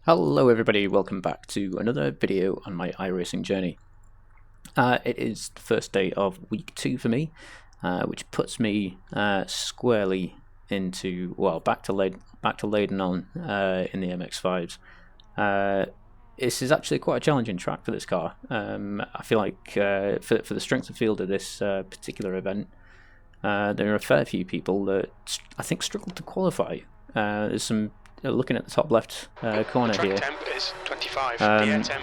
Hello everybody, welcome back to another video on my iRacing journey. It is the first day of week 2 for me, which puts me squarely into, well, back to Lédenon in the MX-5s. This is actually quite a challenging track for this car. I feel like for the strength of field of this particular event, there are a fair few people that I think struggled to qualify. There's some looking at the top left corner here,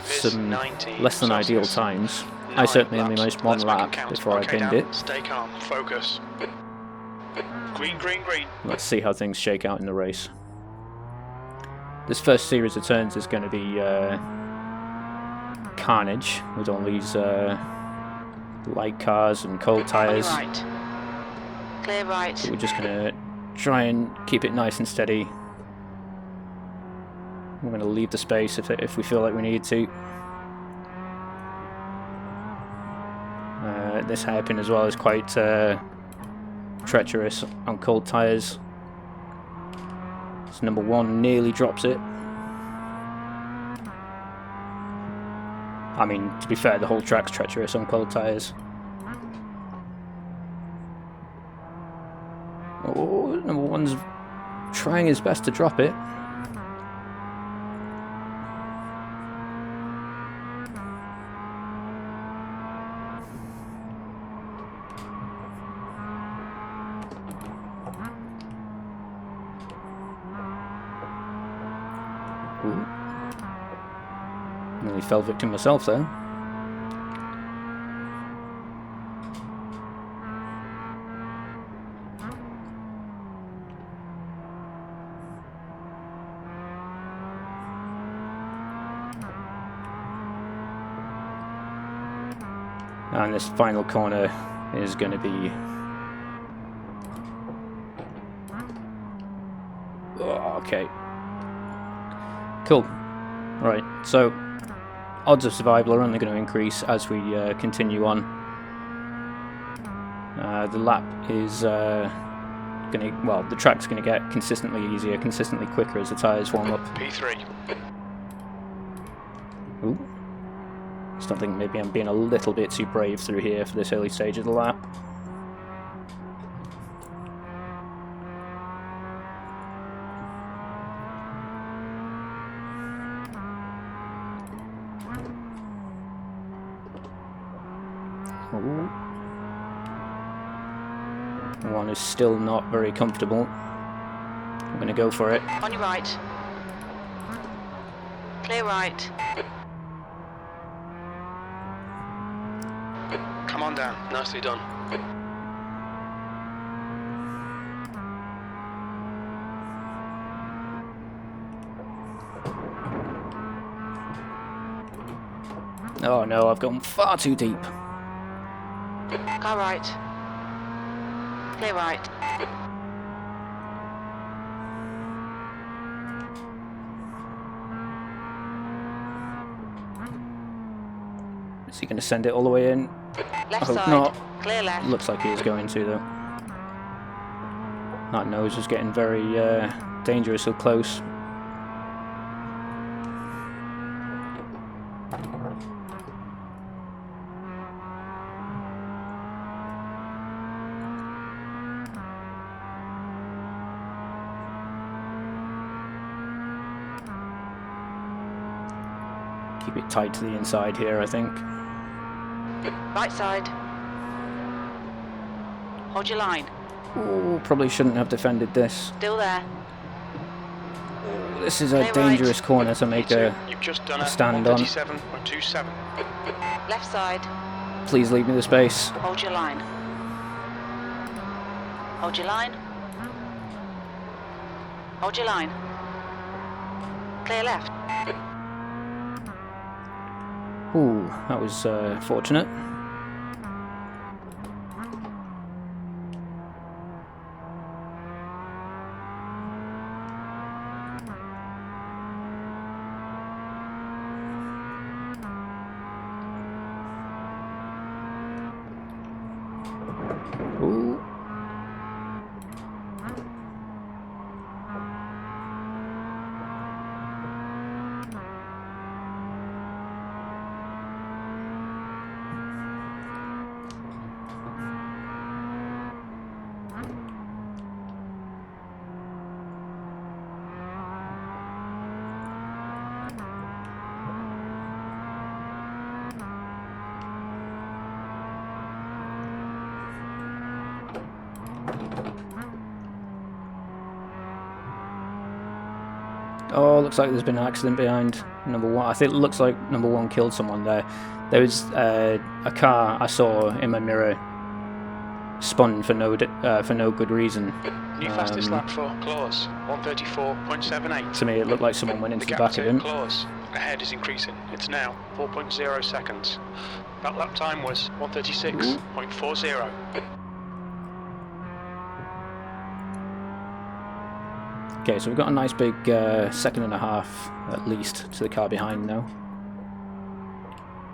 some less than ideal times. I certainly only managed one lap before I binned it. Stay calm, focus. Green, green, green. Let's see how things shake out in the race. This first series of turns is going to be carnage with all these light cars and cold tyres. Right. Clear right. So we're just going to try and keep it nice and steady. We're going to leave the space if we feel like we need to. This hairpin as well is quite treacherous on cold tyres. So number 1 nearly drops it. I mean, to be fair, the whole track's treacherous on cold tyres. Oh, number 1's trying his best to drop it. Ooh. Nearly fell victim myself there. And this final corner is going to be... Oh, okay. Cool. Right, so odds of survival are only going to increase as we continue on. The lap is going to, well, the track's going to get consistently easier, consistently quicker as the tyres warm up. P3. Ooh. Still think maybe I'm being a little bit too brave through here for this early stage of the lap. Ooh. One is still not very comfortable. I'm going to go for it. On your right. Clear right. Come on down. Nicely done. Oh no, I've gone far too deep. Car right. Clear right. Is he going to send it all the way in? Left I hope side. not. Clear left. Looks like he is going to though. That nose is getting very dangerously close. Keep it tight to the inside here, I think. Right side. Hold your line. Ooh, probably shouldn't have defended this. Still there. Ooh, this is a Clear dangerous right. corner to make a You've just done stand on. 137.27. Left side. Please leave me the space. Hold your line. Hold your line. Hold your line. Clear left. Ooh, that was fortunate. Ooh. Oh, looks like there's been an accident behind number 1. I think it looks like number 1 killed someone there. There was a car I saw in my mirror spun for no good reason. New fastest lap for Claus, 134.78. To me, it looked like someone went into the back of him. Claus ahead is increasing. It's now 4.0 seconds. That lap time was 136.40. Okay, so we've got a nice big 1.5 seconds at least to the car behind now.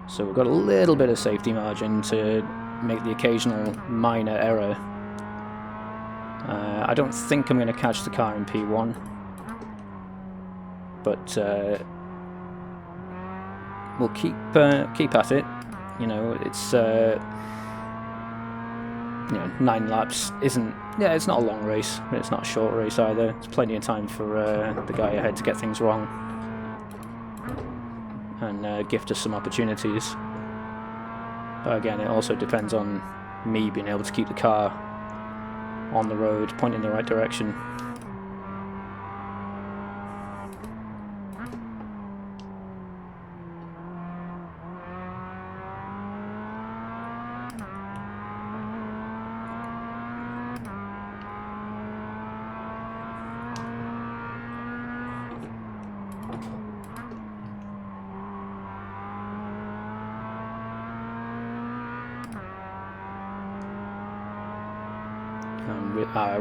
So we've got a little bit of safety margin to make the occasional minor error. I don't think I'm going to catch the car in P1, but we'll keep at it. You know, it's 9 laps isn't. Yeah, it's not a long race, but it's not a short race either. It's plenty of time for the guy ahead to get things wrong and gift us some opportunities. But again, it also depends on me being able to keep the car on the road, pointing in the right direction.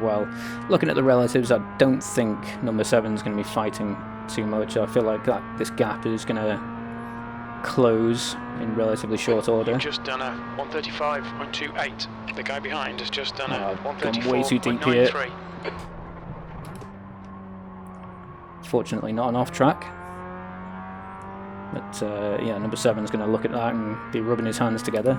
Well, looking at the relatives, I don't think number 7's going to be fighting too much. I feel like this gap is going to close in relatively short order. You've just done a 135.28. The guy behind has just done a 134.93. Way too deep here. Fortunately, not an off track. But yeah, number 7's going to look at that and be rubbing his hands together.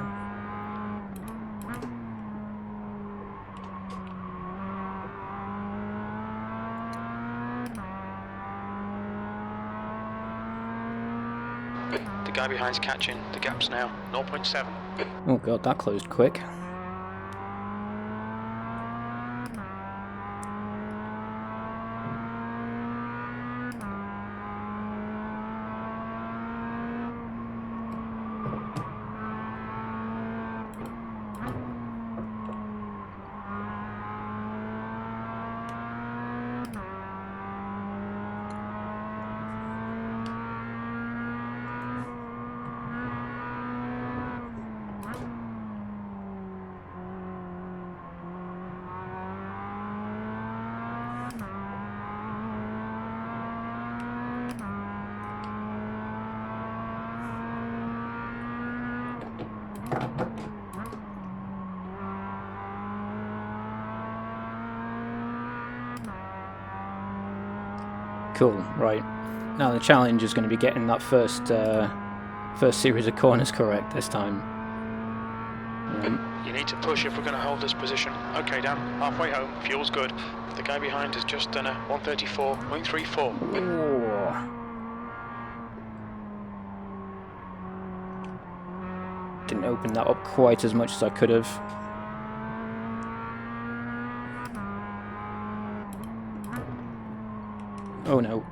The guy behind's catching. The gap's now 0.7. Oh god, that closed quick. Cool, right. Now the challenge is going to be getting that first series of corners correct this time. You need to push if we're going to hold this position. Okay, Dan, halfway home, fuel's good. The guy behind has just done a 134.34. Didn't open that up quite as much as I could have. Oh no.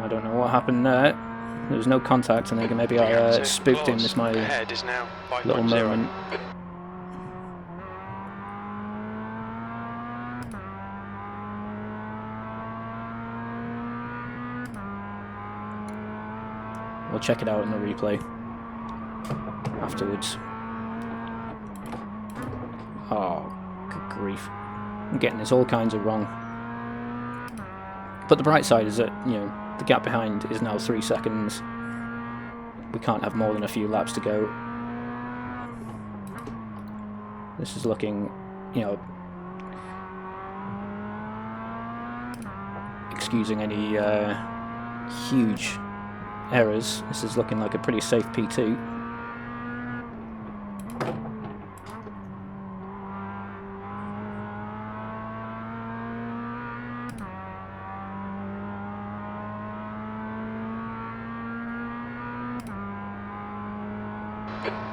I don't know what happened there. There was no contact, and I think maybe I spooked him with my little moment. We'll check it out in the replay afterwards. Oh, good grief. I'm getting this all kinds of wrong. But the bright side is that, you know, the gap behind is now 3 seconds. We can't have more than a few laps to go. This is looking, you know, excusing any huge errors, this is looking like a pretty safe P2.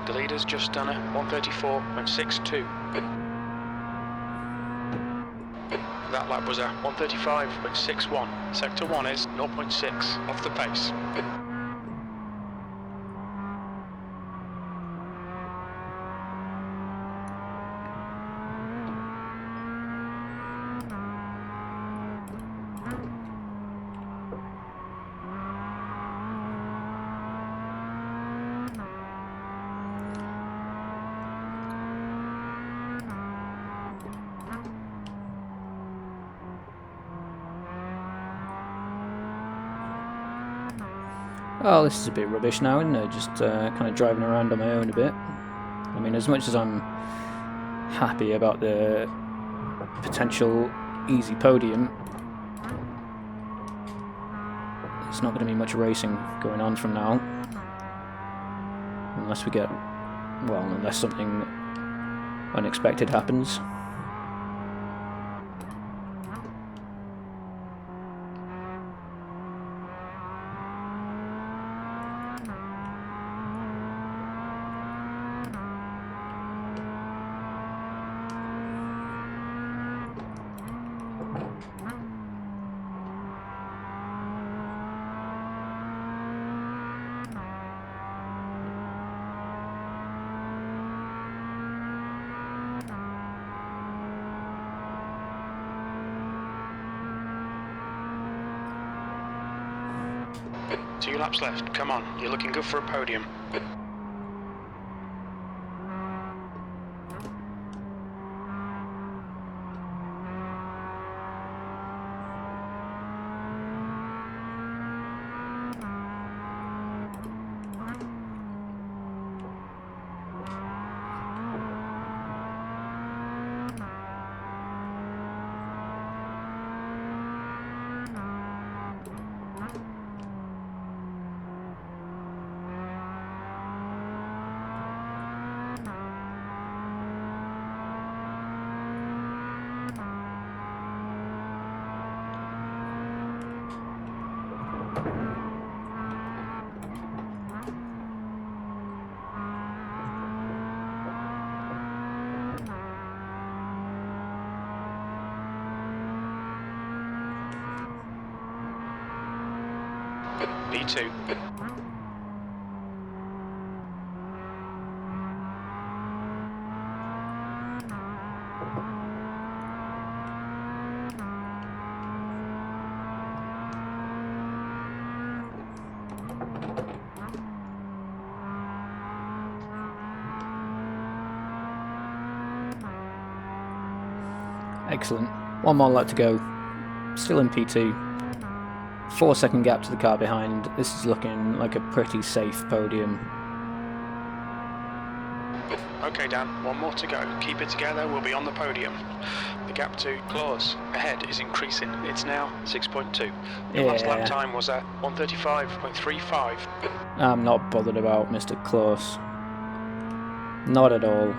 The leader's just done a 134.62. That lap was a 135.61. Sector 1 is 0.6 off the pace. Oh, this is a bit rubbish now, isn't it? Just kind of driving around on my own a bit. I mean, as much as I'm happy about the potential easy podium, there's not going to be much racing going on from now. Unless we get, well, unless something unexpected happens. Two laps left. Come on, you're looking good for a podium. P2. Excellent. One more lap to go. Still in P2. 4-second gap to the car behind. This is looking like a pretty safe podium. Okay, Dan, one more to go. Keep it together, we'll be on the podium. The gap to Claus ahead is increasing. It's now 6.2. Your last lap time was at 135.35. I'm not bothered about Mr. Close. Not at all.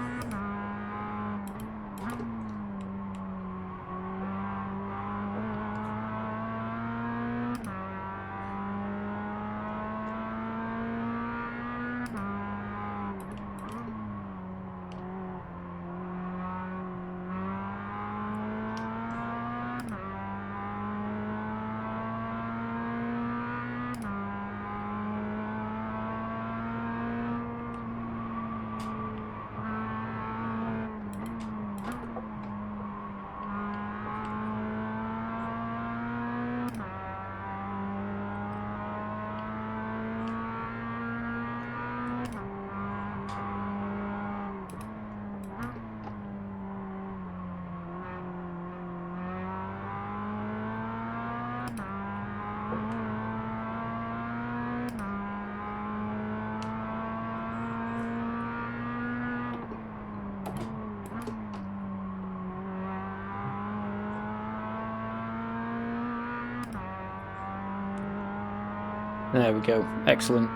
There we go. Excellent.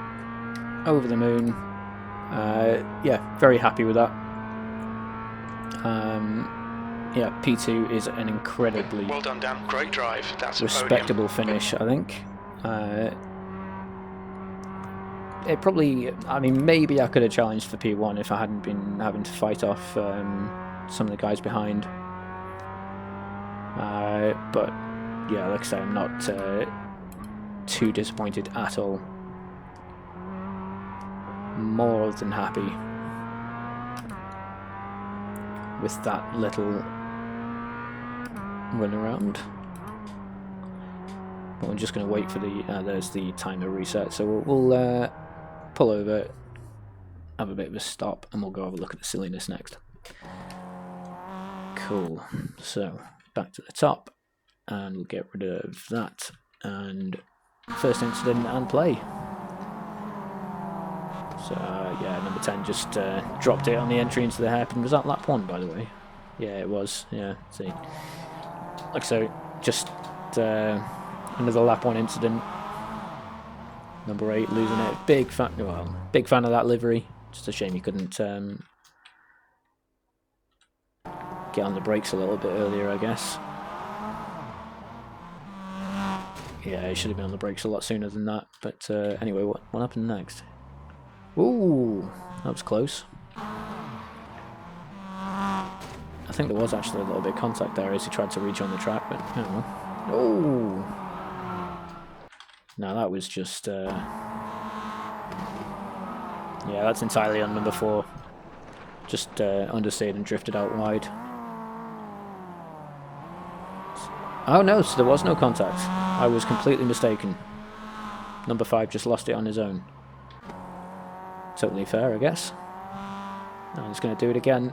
Over the moon. Yeah, very happy with that. Yeah, P2 is an incredibly well done, Dan. Great drive. That's respectable finish, I think. It probably, I mean, maybe I could have challenged for P1 if I hadn't been having to fight off some of the guys behind. But yeah, like I say, I'm not too disappointed at all. More than happy with that little run around. But I'm just going to wait for the there's the timer reset, so we'll pull over, have a bit of a stop, and we'll go have a look at the silliness next. Cool. So back to the top, and we'll get rid of that, and first incident and play. So yeah, number 10 just dropped it on the entry into the hairpin. Was that lap 1, by the way? Yeah, it was. Yeah, see, like so, just another lap 1 incident. Number 8 losing it. Big fan of that livery. Just a shame he couldn't get on the brakes a little bit earlier, I guess. Yeah, he should have been on the brakes a lot sooner than that. But anyway, what happened next? Ooh, that was close. I think there was actually a little bit of contact there as he tried to reach on the track, but I don't know. Oh! No, that was just... yeah, that's entirely on number 4. Just understeered and drifted out wide. Oh no, so there was no contact. I was completely mistaken. Number 5 just lost it on his own. Totally fair, I guess. And he's going to do it again.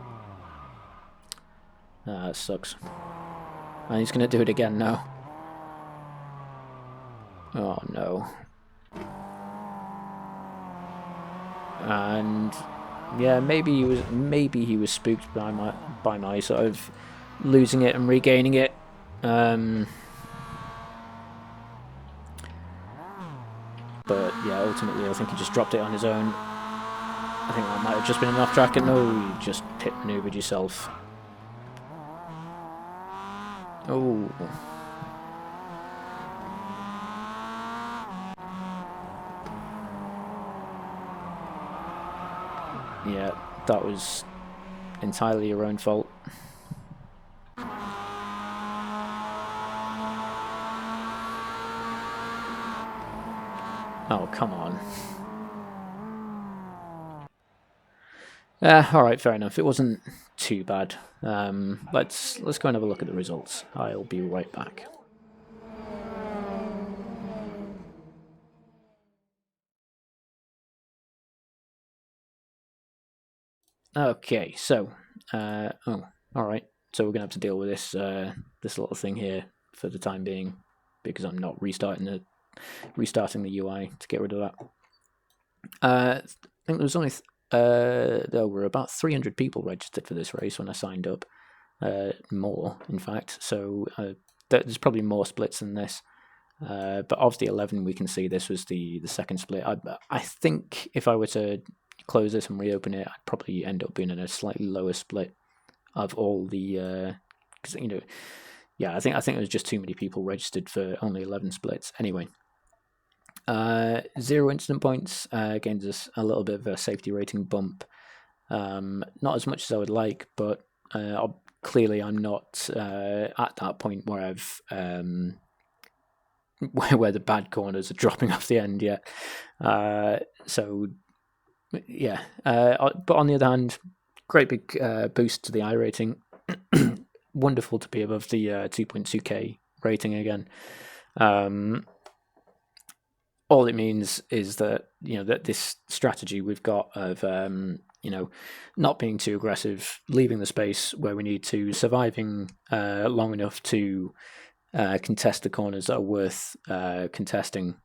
Ah, that sucks. And he's going to do it again now. Oh no. And yeah, maybe he was spooked by my sort of losing it and regaining it. But yeah, ultimately I think he just dropped it on his own. I think that might have just been an off track, and no, you just pit maneuvered yourself. Oh. Yeah, that was entirely your own fault. Oh, come on. Alright, fair enough. It wasn't too bad. Let's go and have a look at the results. I'll be right back. Okay, so alright. So we're gonna have to deal with this this little thing here for the time being, because I'm not restarting the UI to get rid of that. I think there was only there were about 300 people registered for this race when I signed up. More, in fact. So there's probably more splits than this. But of the 11 we can see, this was the second split. I think if I were to close this and reopen it, I'd probably end up being in a slightly lower split of all the because yeah, I think there was just too many people registered for only 11 splits. Anyway, 0 incident points gains us a little bit of a safety rating bump. Not as much as I would like, but clearly I'm not at that point where I've where the bad corners are dropping off the end yet. So yeah, but on the other hand, great big boost to the iRating. Wonderful to be above the 2.2k rating again. All it means is that that this strategy we've got of not being too aggressive, leaving the space where we need to, surviving long enough to contest the corners that are worth contesting,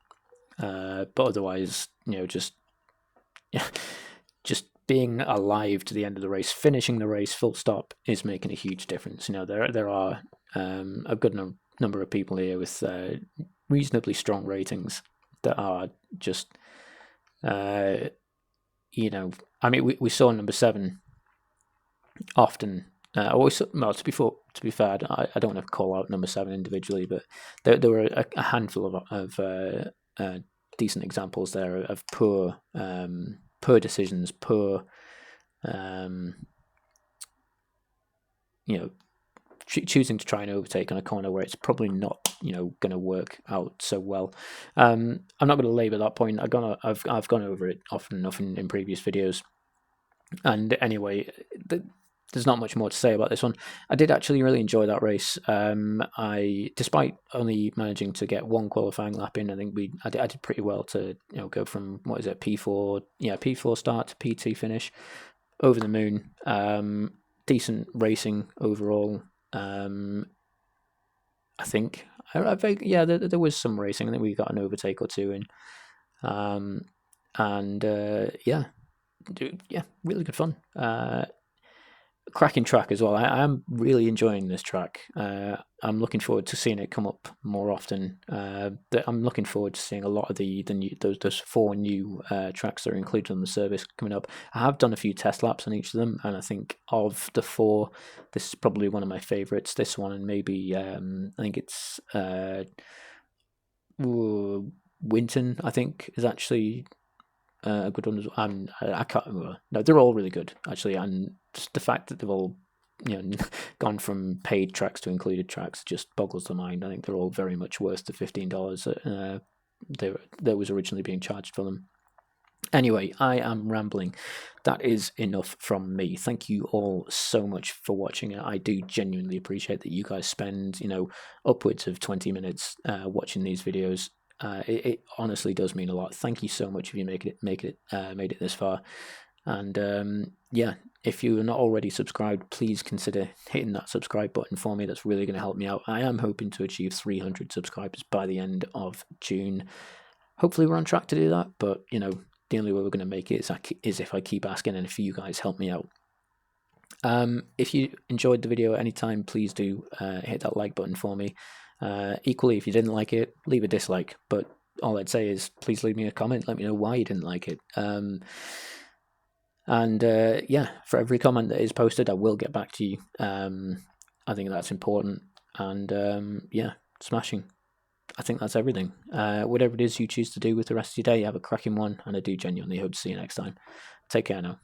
but otherwise just being alive to the end of the race, finishing the race full stop, is making a huge difference. There are a good number of people here with reasonably strong ratings that are just I mean, we saw number 7 often. Well, to be fair, I don't want to call out number 7 individually, but there were a handful of decent examples there of poor decisions, poor choosing to try and overtake on a corner where it's probably not, going to work out so well. I'm not going to labour that point. I've gone over it often enough in previous videos. And anyway, there's not much more to say about this one. I did actually really enjoy that race. Despite only managing to get one qualifying lap in, I think I did pretty well to go from P4 start to P2 finish. Over the moon. Decent racing overall. I think. There was some racing. I think we got an overtake or two in. Really good fun. Cracking track as well. I am really enjoying this track. I'm looking forward to seeing it come up more often. I'm looking forward to seeing a lot of the new those 4 new tracks that are included on the service coming up. I have done a few test laps on each of them, and I think of the 4, this is probably one of my favourites. This one, and maybe I think it's Winton. I think is actually a good one as well. I can't remember. No, they're all really good actually, and just the fact that they've all gone from paid tracks to included tracks just boggles the mind. I think they're all very much worth the $15 that was originally being charged for them. Anyway, I am rambling. That is enough from me. Thank you all so much for watching it. I do genuinely appreciate that you guys spend upwards of 20 minutes watching these videos. It honestly does mean a lot. Thank you so much if you made it this far. And if you're not already subscribed, please consider hitting that subscribe button for me. That's really going to help me out. I am hoping to achieve 300 subscribers by the end of June. Hopefully we're on track to do that, but the only way we're going to make it is if I keep asking and if you guys help me out. If you enjoyed the video at any time, please do hit that like button for me. Equally, if you didn't like it, leave a dislike, but all I'd say is please leave me a comment, let me know why you didn't like it. For every comment that is posted, I will get back to you. I think that's important, and smashing. I think that's everything. Whatever it is you choose to do with the rest of your day, have a cracking one, and I do genuinely hope to see you next time. Take care now.